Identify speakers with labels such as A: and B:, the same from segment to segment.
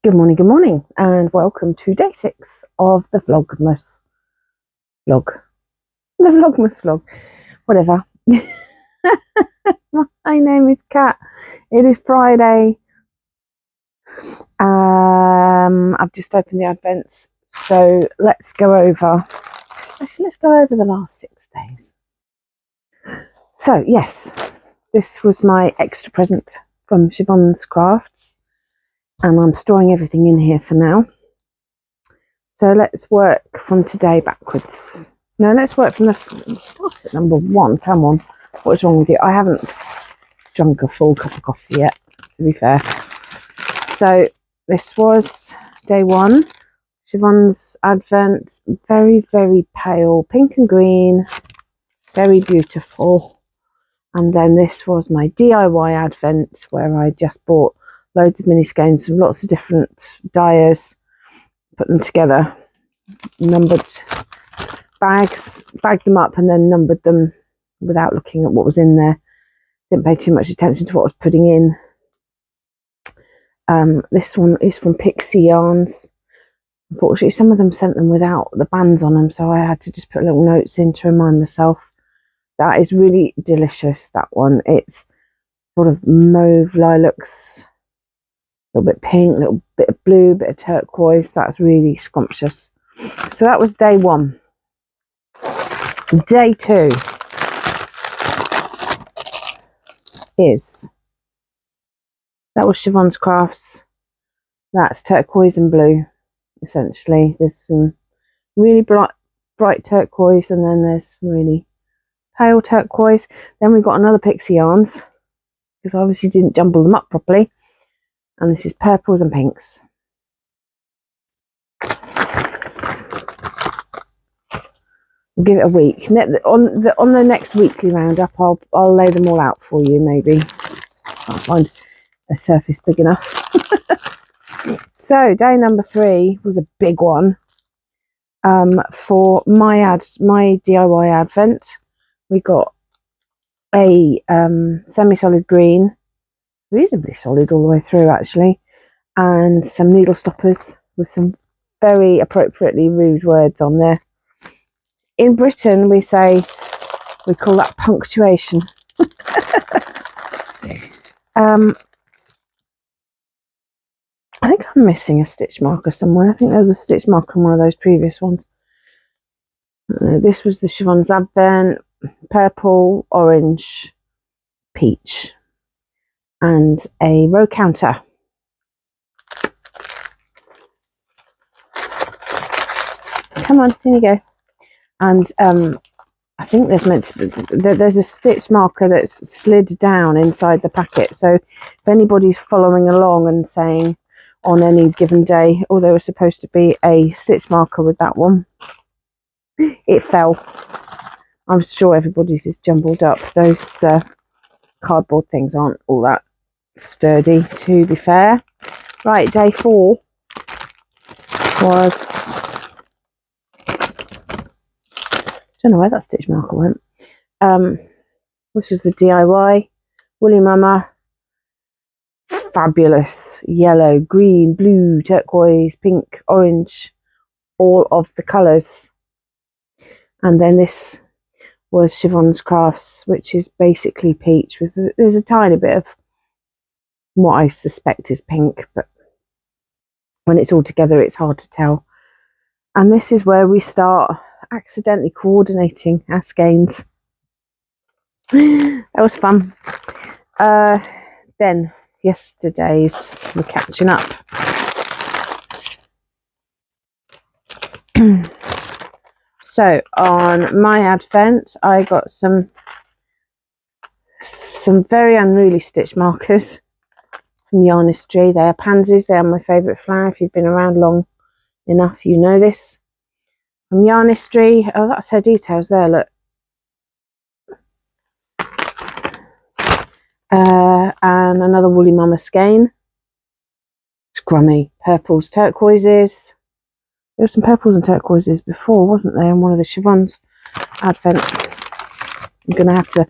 A: Good morning, and welcome to day 6 of the Vlogmas vlog. The Vlogmas vlog, whatever. My name is Kat. It is Friday. I've just opened the advents, so let's go over the last 6 days. So yes, this was my extra present from Siobhan's Crafts. And I'm storing everything in here for now. So let's work from today backwards. No, let's work from start at number 1. Come on, what's wrong with you? I haven't drunk a full cup of coffee yet, to be fair. So this was day 1. Siobhan's Advent, very, very pale, pink and green, very beautiful. And then this was my DIY Advent, where I just bought loads of mini skeins from lots of different dyers, put them together, numbered bags, bagged them up and then numbered them without looking at what was in there. Didn't pay too much attention to what I was putting in. This one is from Pixie Yarns. Unfortunately, some of them sent them without the bands on them, so I had to just put little notes in to remind myself. That is really delicious, that one. It's sort of mauve lilacs, a little bit pink, a little bit of blue, a bit of turquoise. That's really scrumptious. So that was day 1. Day 2 that was Siobhan's Crafts. That's turquoise and blue, essentially. There's some really bright turquoise, and then there's some really pale turquoise. Then we've got another Pixie Yarns, because I obviously didn't jumble them up properly. And this is purples and pinks. We'll give it a week. On the next weekly roundup, I'll lay them all out for you. Maybe can't find a surface big enough. So day number 3 was a big one. For my DIY Advent, we got a semi-solid green. Reasonably solid all the way through, actually, and some needle stoppers with some very appropriately rude words on there. In Britain, we call that punctuation. I think I'm missing a stitch marker somewhere. I think there was a stitch marker on one of those previous ones. This was the Siobhan's Advent, purple, orange, peach, and a row counter. Come on, here you go. And I think there's a stitch marker that's slid down inside the packet. So if anybody's following along and saying on any given day, oh, there was supposed to be a stitch marker with that one, it fell. I'm sure everybody's is jumbled up. Those cardboard things aren't all that sturdy, to be fair. Right, day 4 was, don't know where that stitch marker went. This was the DIY Woolly Mama. Fabulous yellow, green, blue, turquoise, pink, orange, all of the colours. And then this was Siobhan's Crafts, which is basically peach with there's a tiny bit of what I suspect is pink, but when it's all together it's hard to tell. And this is where we start accidentally coordinating our skeins. That was fun. Then yesterday's, we're catching up. So on my Advent, I got some very unruly stitch markers from Yarnistry. They are pansies. They are my favourite flower. If you've been around long enough, you know this. From Yarnistry. Oh, that's her details there, look. And another Woolly Mama skein. Scrummy. Purples, turquoises. There were some purples and turquoises before, wasn't there, in one of the Siobhan's Advent. I'm going to have to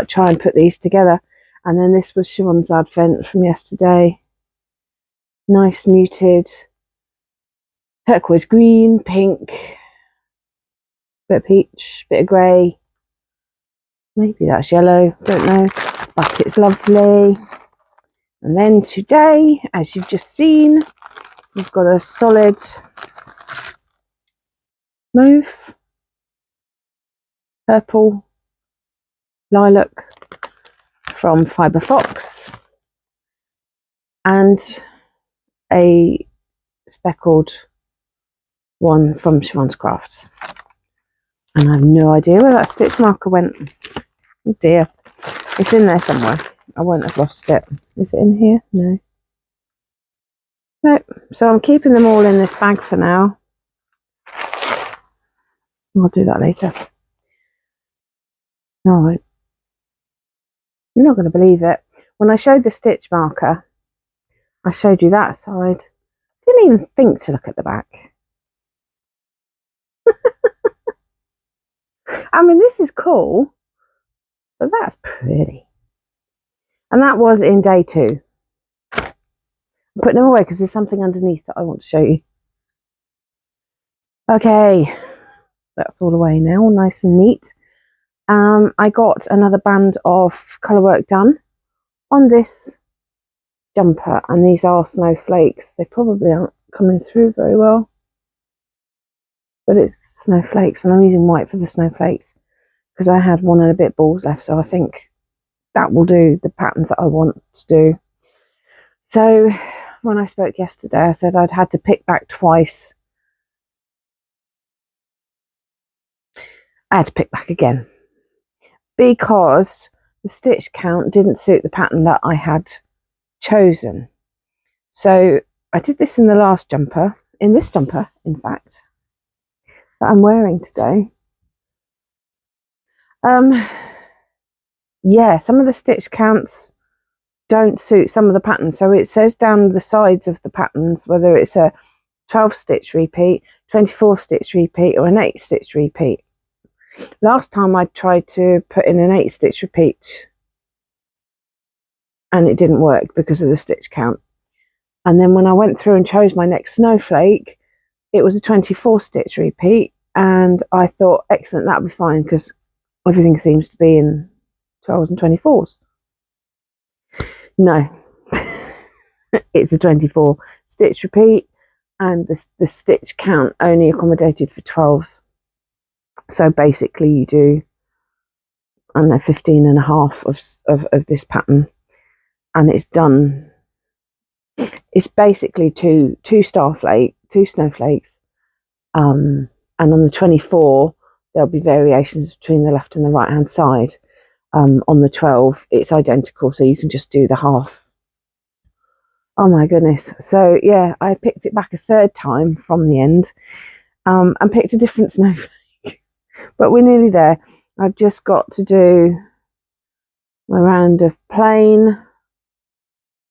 A: try and put these together. And then this was Siobhan's Advent from yesterday. nice muted turquoise green, pink, bit of peach, bit of grey, maybe that's yellow, don't know, but it's lovely. And then today, as you've just seen, we've got a solid mauve, purple, lilac from Fibre Fox, and a speckled one from Siobhan's Crafts. And I have no idea where that stitch marker went. Oh dear. It's in there somewhere. I won't have lost it. Is it in here? No. Nope. So I'm keeping them all in this bag for now. I'll do that later. No, you're not going to believe it. When I showed the stitch marker, I showed you that side. Didn't even think to look at the back. I mean, this is cool, but that's pretty. And that was in day 2. I'm putting them away because there's something underneath that I want to show you. Okay, that's all away now, nice and neat. I got another band of colour work done on this jumper, and these are snowflakes. They probably aren't coming through very well, but it's snowflakes, and I'm using white for the snowflakes because I had 1 and a bit balls left, so I think that will do the patterns that I want to do. So when I spoke yesterday, I said I'd had to pick back twice. I had to pick back again because the stitch count didn't suit the pattern that I had chosen. So I did this in the last jumper, in this jumper in fact, that I'm wearing today. Yeah, some of the stitch counts don't suit some of the patterns. So it says down the sides of the patterns whether it's a 12 stitch repeat, 24 stitch repeat, or an 8 stitch repeat. Last time I tried to put in an 8 stitch repeat and it didn't work because of the stitch count. And then when I went through and chose my next snowflake, it was a 24 stitch repeat, and I thought, excellent, that'll be fine because everything seems to be in 12s and 24s. No, it's a 24 stitch repeat, and the stitch count only accommodated for 12s. So basically you do, I don't know, 15 and a half of this pattern, and it's done. It's basically two snowflakes, and on the 24 there'll be variations between the left and the right hand side. On the 12 it's identical, so you can just do the half. Oh my goodness. So yeah, I picked it back a 3rd time from the end, and picked a different snowflake. But we're nearly there. I've just got to do my round of plain.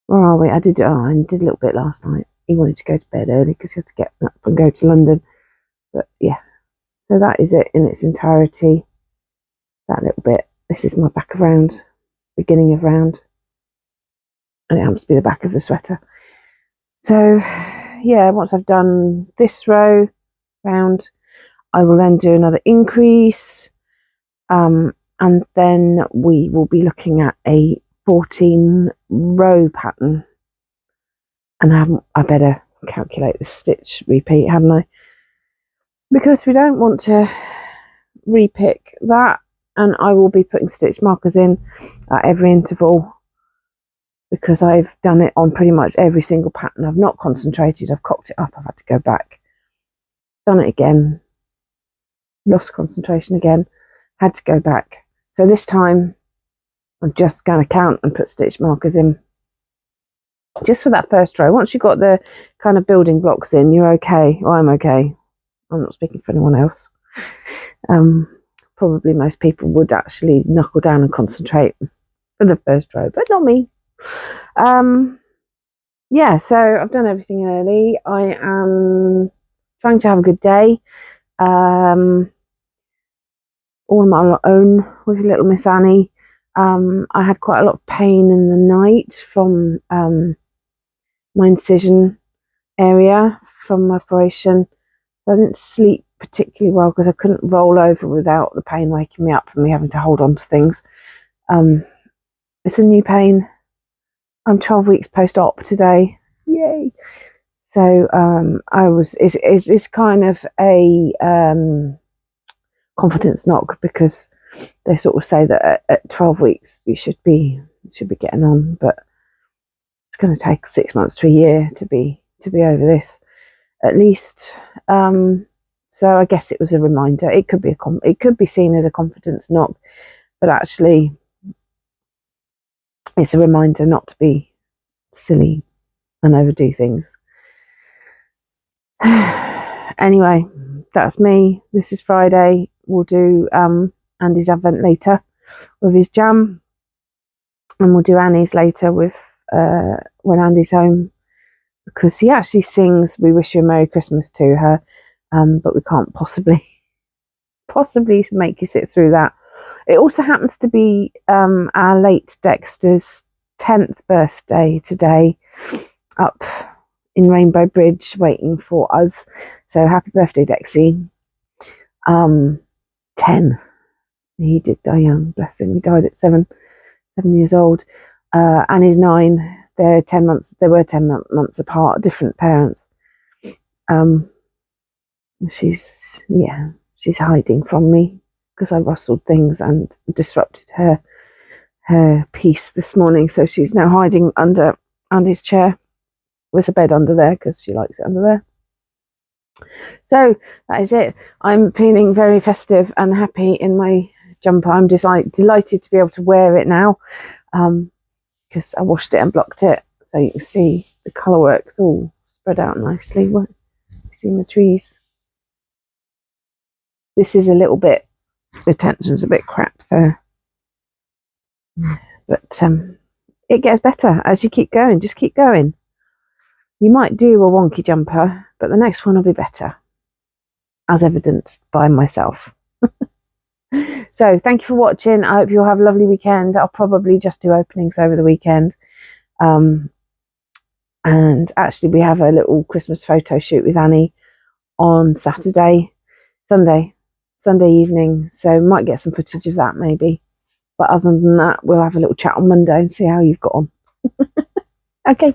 A: Where are we? I did a little bit last night. He wanted to go to bed early because he had to get up and go to London. But yeah, so that is it in its entirety. That little bit. This is my back of round, beginning of round, and it happens to be the back of the sweater. So yeah, once I've done this row round, I will then do another increase, and then we will be looking at a 14 row pattern, and I better calculate the stitch repeat, hadn't I? Because we don't want to repick that, and I will be putting stitch markers in at every interval because I've done it on pretty much every single pattern. I've not concentrated, I've cocked it up, I've had to go back, done it again, lost concentration again, had to go back. So this time I'm just going to count and put stitch markers in just for that first row. Once you've got the kind of building blocks in, you're okay. Well, I'm okay. I'm not speaking for anyone else. Probably most people would actually knuckle down and concentrate for the first row, but not me. Yeah, so I've done everything early. I am trying to have a good day. All on my own with little Miss Annie. I had quite a lot of pain in the night from my incision area from my operation. So I didn't sleep particularly well because I couldn't roll over without the pain waking me up and me having to hold on to things. It's a new pain. I'm 12 weeks post-op today. Yay! So it's kind of a confidence knock, because they sort of say that at 12 weeks you should be getting on, but it's going to take 6 months to a year to be over this, at least. So I guess it was a reminder. It could be seen as a confidence knock, but actually it's a reminder not to be silly and overdo things. Anyway, that's me. This is Friday. We'll do Andy's advent later with his jam, and we'll do Annie's later with when Andy's home, because he actually sings "We Wish You a Merry Christmas" to her, but we can't possibly make you sit through that. It also happens to be our late Dexter's 10th birthday today, up in Rainbow Bridge waiting for us. So happy birthday, Dexy. 10. He did die young, bless him. He died at 7 years old. And he's 9. They're 10 months. They were 10 months apart, different parents. She's hiding from me because I rustled things and disrupted her peace this morning. So she's now hiding under Andy's chair. There's a bed under there because she likes it under there. So that is it. I'm feeling very festive and happy in my jumper. I'm just delighted to be able to wear it now, because I washed it and blocked it, so you can see the colour works all spread out nicely. You see my trees. This is a little bit, the tension's a bit crap there, but it gets better as you keep going. Just keep going. You might do a wonky jumper, but the next one will be better, as evidenced by myself. So thank you for watching. I hope you'll have a lovely weekend. I'll probably just do openings over the weekend. And actually we have a little Christmas photo shoot with Annie on Sunday evening. So might get some footage of that maybe. But other than that, we'll have a little chat on Monday and see how you've got on. Okay.